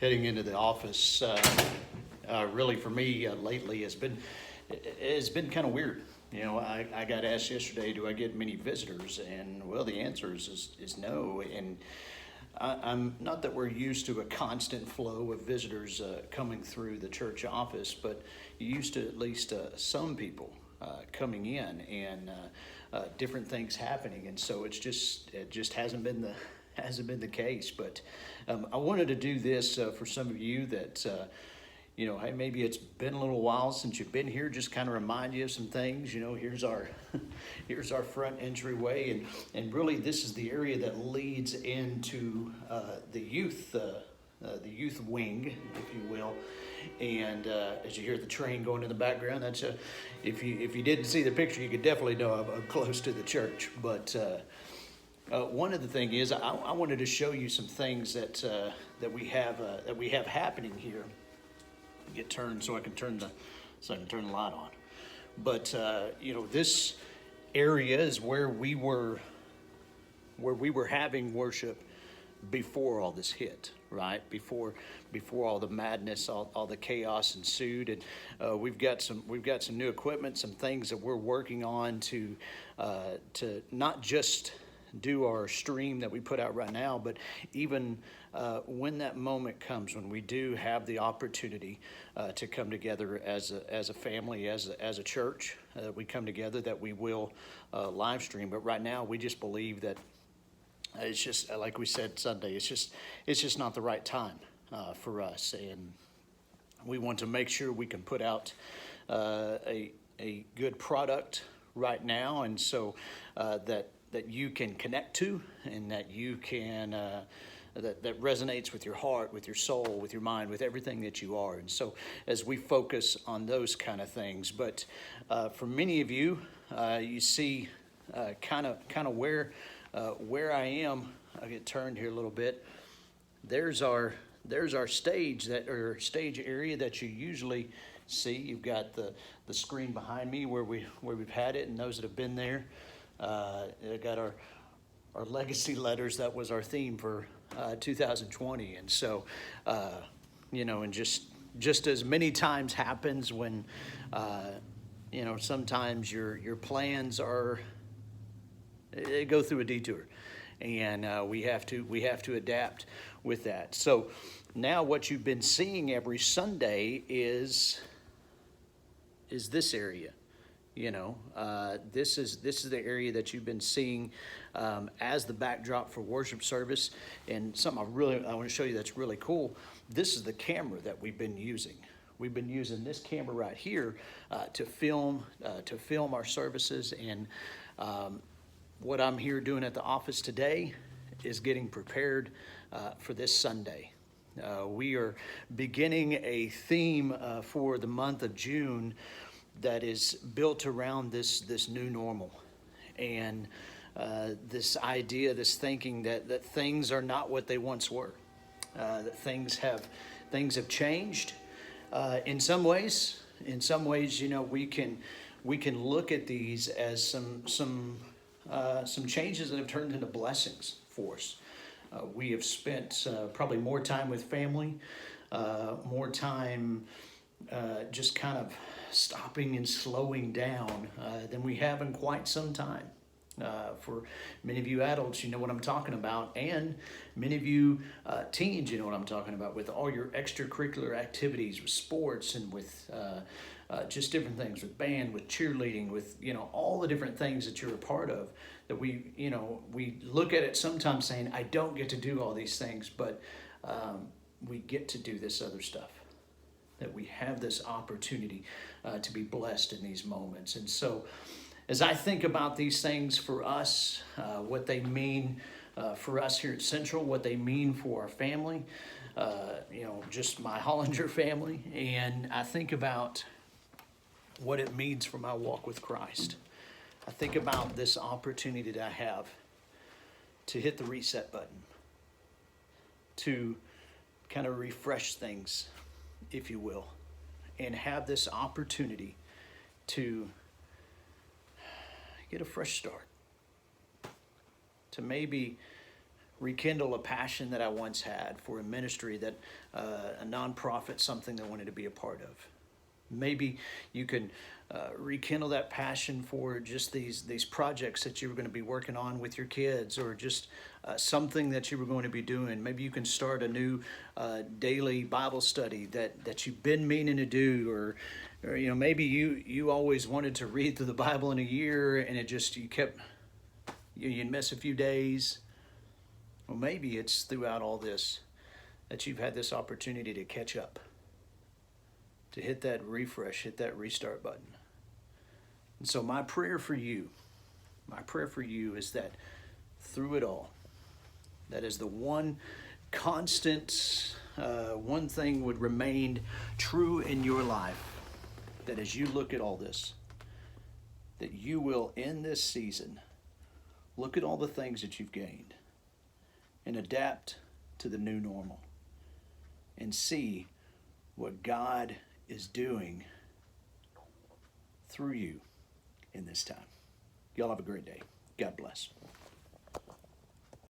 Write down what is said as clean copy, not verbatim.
heading into the office, really for me lately has been kind of weird. You know, I got asked yesterday, do I get many visitors? And well, the answer is no. And I'm not that we're used to a constant flow of visitors coming through the church office, but used to at least some people coming in and different things happening. And so it just hasn't been the case. But I wanted to do this for some of you that hey, maybe it's been a little while since you've been here. Just kind of remind you of some things. You know, here's our here's our front entryway, and really this is the area that leads into the youth wing, if you will. And as you hear the train going in the background, that's if you didn't see the picture, you could definitely know I'm close to the church. But one of the things is I wanted to show you some things that we have happening here. Get turned so I can turn the light on. But this area is where we were having worship before all this hit, right? Before all the madness, all the chaos ensued, and we've got some new equipment, some things that we're working on to not just do our stream that we put out right now, but even when that moment comes, when we do have the opportunity to come together as a family, as a church, we come together, that we will live stream. But right now, we just believe that it's just like we said Sunday. It's just not the right time for us, and we want to make sure we can put out a good product right now, and so that you can connect to, and that you can that resonates with your heart, with your soul, with your mind, with everything that you are. And so as we focus on those kind of things, but for many of you, you see kind of where I am. I'll get turned here a little bit. There's our stage stage area that you usually see. You've got the screen behind me where we've had it, and those that have been there. Got our legacy letters. That was our theme for 2020, and so and just as many times happens when sometimes your plans they go through a detour, and we have to adapt with that. So now what you've been seeing every Sunday is this area. This is the area that you've been seeing as the backdrop for worship service. And something I want to show you that's really cool. This is the camera that we've been using. We've been using this camera right here to film our services. And what I'm here doing at the office today is getting prepared for this Sunday. We are beginning a theme for the month of June that is built around this new normal, and this idea, this thinking that things are not what they once were, that things have changed in some ways. In some ways, we can look at these as some changes that have turned into blessings for us. We have spent probably more time with family, more time just kind of stopping and slowing down than we have in quite some time. For many of you adults, you know what I'm talking about, and many of you teens, you know what I'm talking about, with all your extracurricular activities, with sports, and with just different things, with band, with cheerleading, with all the different things that you're a part of. That we look at it sometimes saying, I don't get to do all these things, but we get to do this other stuff. That we have this opportunity to be blessed in these moments. And so as I think about these things for us, what they mean for us here at Central, what they mean for our family, just my Hollinger family, and I think about what it means for my walk with Christ. I think about this opportunity that I have to hit the reset button, to kind of refresh things, if you will, and have this opportunity to get a fresh start, to maybe rekindle a passion that I once had for a ministry that a nonprofit, something that I wanted to be a part of. Maybe you can rekindle that passion for just these projects that you were going to be working on with your kids, or just something that you were going to be doing. Maybe you can start a new daily Bible study that you've been meaning to do, or maybe you always wanted to read through the Bible in a year, and you'd miss a few days. Well, maybe it's throughout all this that you've had this opportunity to catch up, to hit that refresh, hit that restart button. And so my prayer for you is that through it all, that is the one constant, one thing would remain true in your life, that as you look at all this, that you will, in this season, look at all the things that you've gained and adapt to the new normal and see what God is doing through you in this time. Y'all have a great day. God bless.